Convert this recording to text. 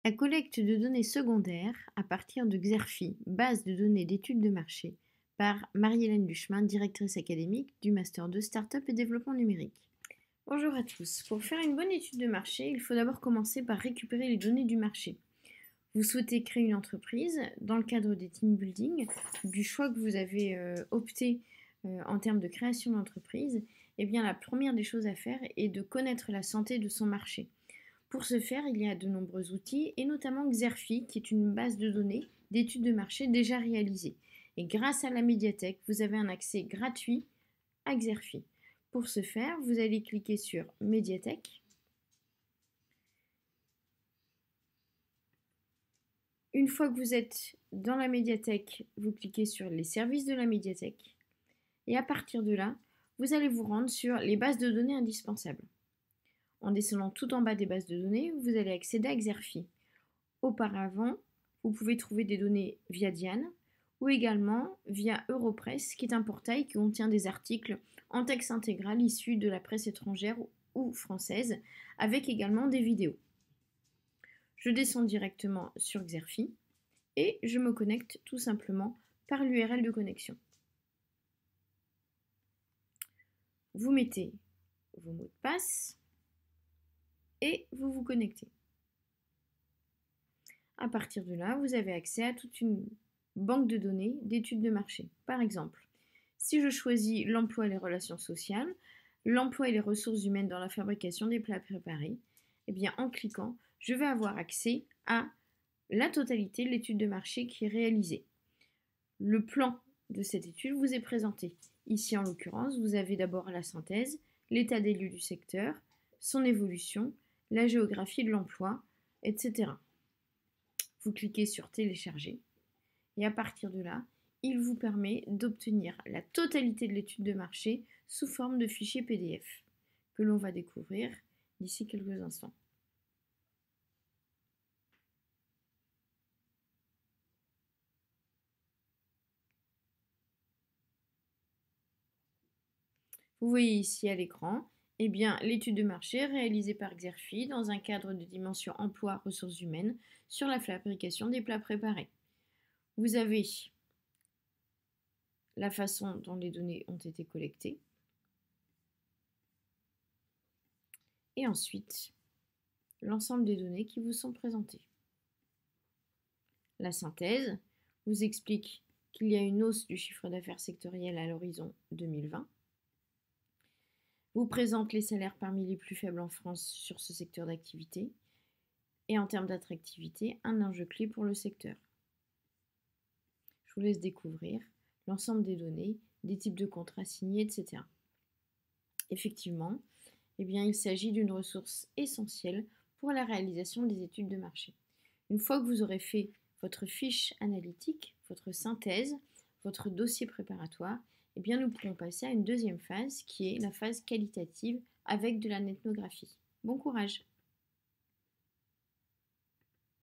La collecte de données secondaires à partir de Xerfi, base de données d'études de marché, par Marie-Hélène Duchemin, directrice académique du Master 2 Startup et Développement numérique. Bonjour à tous. Pour faire une bonne étude de marché, il faut d'abord commencer par récupérer les données du marché. Vous souhaitez créer une entreprise dans le cadre des team building, du choix que vous avez opté en termes de création d'entreprise. Eh bien, la première des choses à faire est de connaître la santé de son marché. Pour ce faire, il y a de nombreux outils, et notamment Xerfi, qui est une base de données d'études de marché déjà réalisée. Et grâce à la médiathèque, vous avez un accès gratuit à Xerfi. Pour ce faire, vous allez cliquer sur Médiathèque. Une fois que vous êtes dans la médiathèque, vous cliquez sur les services de la médiathèque. Et à partir de là, vous allez vous rendre sur les bases de données indispensables. En descendant tout en bas des bases de données, vous allez accéder à Xerfi. Auparavant, vous pouvez trouver des données via Diane ou également via Europress, qui est un portail qui contient des articles en texte intégral issus de la presse étrangère ou française, avec également des vidéos. Je descends directement sur Xerfi et je me connecte tout simplement par l'URL de connexion. Vous mettez vos mots de passe et vous vous connectez. À partir de là, vous avez accès à toute une banque de données d'études de marché. Par exemple, si je choisis l'emploi et les relations sociales, l'emploi et les ressources humaines dans la fabrication des plats préparés, eh bien en cliquant, je vais avoir accès à la totalité de l'étude de marché qui est réalisée. Le plan de cette étude vous est présenté. Ici, en l'occurrence, vous avez d'abord la synthèse, l'état des lieux du secteur, son évolution, la géographie de l'emploi, etc. Vous cliquez sur Télécharger et à partir de là, il vous permet d'obtenir la totalité de l'étude de marché sous forme de fichier PDF que l'on va découvrir d'ici quelques instants. Vous voyez ici à l'écran l'étude de marché réalisée par Xerfi dans un cadre de dimension emploi ressources humaines sur la fabrication des plats préparés. Vous avez la façon dont les données ont été collectées et ensuite l'ensemble des données qui vous sont présentées. La synthèse vous explique qu'il y a une hausse du chiffre d'affaires sectoriel à l'horizon 2020. Vous présente les salaires parmi les plus faibles en France sur ce secteur d'activité et en termes d'attractivité, un enjeu clé pour le secteur. Je vous laisse découvrir l'ensemble des données, des types de contrats signés, etc. Effectivement, il s'agit d'une ressource essentielle pour la réalisation des études de marché. Une fois que vous aurez fait votre fiche analytique, votre synthèse, votre dossier préparatoire, nous pourrons passer à une deuxième phase qui est la phase qualitative avec de la netnographie. Bon courage!